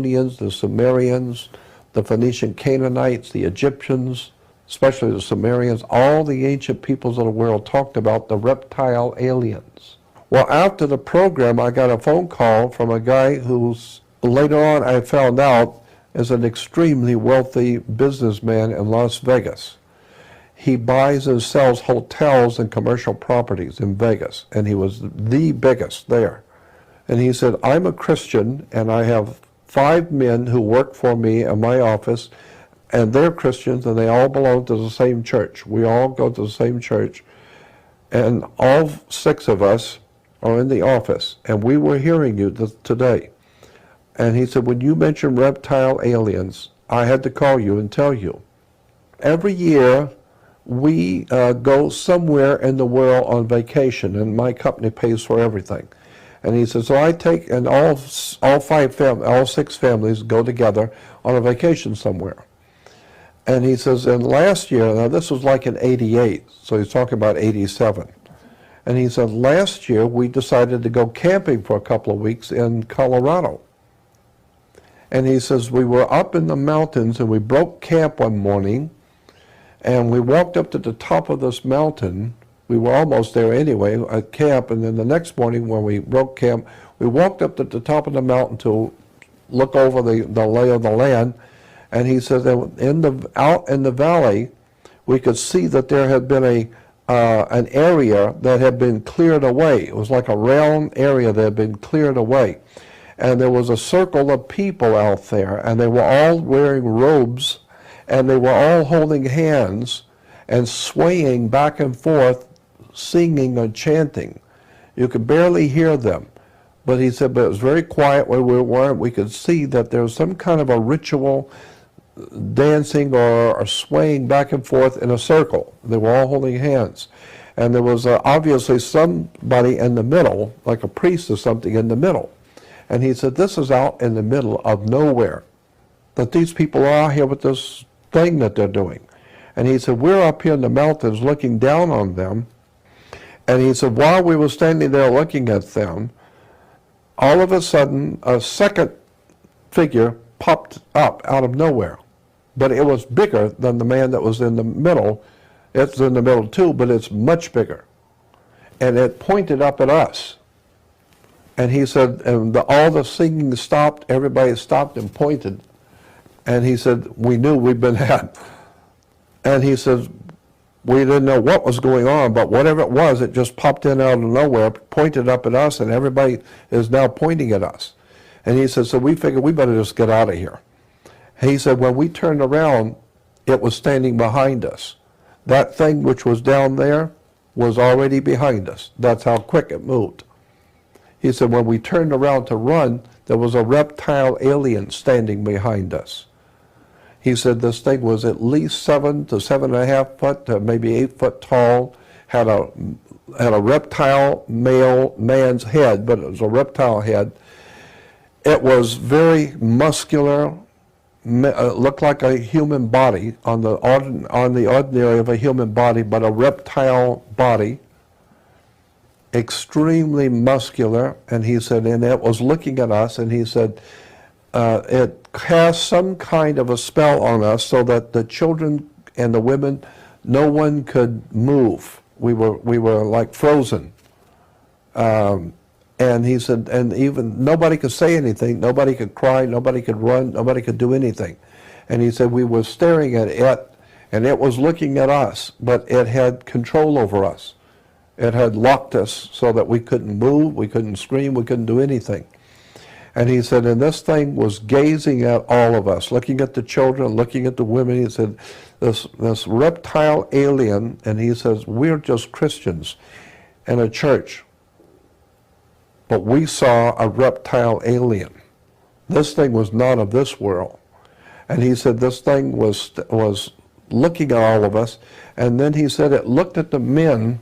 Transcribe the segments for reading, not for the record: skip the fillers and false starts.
the Sumerians, the Phoenician Canaanites, the Egyptians, especially the Sumerians, all the ancient peoples of the world talked about the reptile aliens. Well, after the program, I got a phone call from a guy who's, later on I found out, is an extremely wealthy businessman in Las Vegas. He buys and sells hotels and commercial properties in Vegas, and he was the biggest there. And he said, I'm a Christian, and I have 5 men who work for me in my office, and they're Christians, and they all belong to the same church. We all go to the same church, and all 6 of us are in the office, and we were hearing you today. And he said, when you mentioned reptile aliens, I had to call you and tell you. Every year, we go somewhere in the world on vacation, and my company pays for everything. And he said, so I take, and all 6 families go together on a vacation somewhere. And he says, and last year, now this was like in '88, so he's talking about '87. And he said, last year we decided to go camping for a couple of weeks in Colorado. And he says, we were up in the mountains and we broke camp one morning, and we walked up to the top of this mountain. We were almost there anyway at camp, and then the next morning when we broke camp, we walked up to the top of the mountain to look over the lay of the land. And he says that out in the valley, we could see that there had been an area that had been cleared away. It was like a round area that had been cleared away. And there was a circle of people out there, and they were all wearing robes, and they were all holding hands and swaying back and forth, singing and chanting. You could barely hear them. But he said, but it was very quiet where we were. We could see that there was some kind of a ritual dancing or swaying back and forth in a circle. They were all holding hands. And there was obviously somebody in the middle, like a priest or something in the middle. And he said, this is out in the middle of nowhere, that these people are out here with this thing that they're doing. And he said, we're up here in the mountains looking down on them. And he said, while we were standing there looking at them, all of a sudden, a second figure popped up out of nowhere. But it was bigger than the man that was in the middle. It's in the middle too, but it's much bigger. And it pointed up at us. And he said, and all the singing stopped, everybody stopped and pointed. And he said, we knew we'd been had. And he says, we didn't know what was going on, but whatever it was, it just popped in out of nowhere, pointed up at us, and everybody is now pointing at us. And he said, so we figured we better just get out of here. He said, when we turned around, it was standing behind us. That thing which was down there was already behind us. That's how quick it moved. He said, when we turned around to run, there was a reptile alien standing behind us. He said this thing was at least 7 to 7.5 foot, to maybe 8 foot tall, had a reptile man's head, but it was a reptile head. It was very muscular, looked like a human body on the ordinary of a human body, but a reptile body, extremely muscular. And he said, and it was looking at us, and he said, it cast some kind of a spell on us so that the children and the women, no one could move. We were like frozen. And he said, and even nobody could say anything, nobody could cry, nobody could run, nobody could do anything. And he said we were staring at it, and it was looking at us, but it had control over us. It had locked us so that we couldn't move, we couldn't scream, we couldn't do anything. And he said, and this thing was gazing at all of us, looking at the children, looking at the women. He said, this reptile alien, and he says, we're just Christians in a church, but we saw a reptile alien. This thing was not of this world. And he said this thing was looking at all of us, and then he said it looked at the men,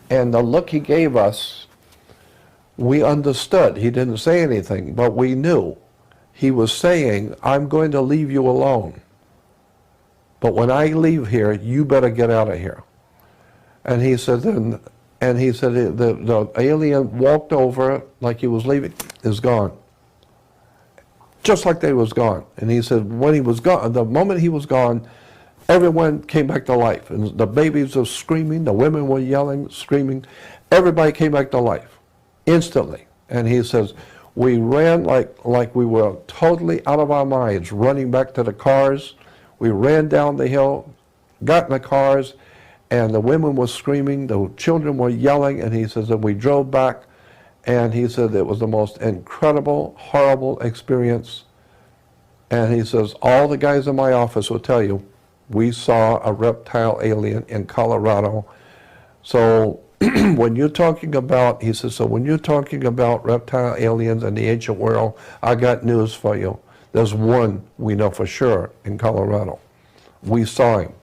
and the look he gave us, we understood. He didn't say anything, but we knew. He was saying, I'm going to leave you alone. But when I leave here, you better get out of here. And he said, the alien walked over like he was leaving, is gone. just like they was gone. And he said when he was gone, the moment he was gone, everyone came back to life. And the babies were screaming, the women were yelling, screaming. Everybody came back to life instantly. And he says, we ran like we were totally out of our minds, running back to the cars. We ran down the hill, got in the cars, and the women were screaming, the children were yelling, and he says, and we drove back, and he said it was the most incredible, horrible experience. And he says, all the guys in my office will tell you, we saw a reptile alien in Colorado. So when you're talking about, he says, so when you're talking about reptile aliens in the ancient world, I got news for you. There's one we know for sure in Colorado. We saw him.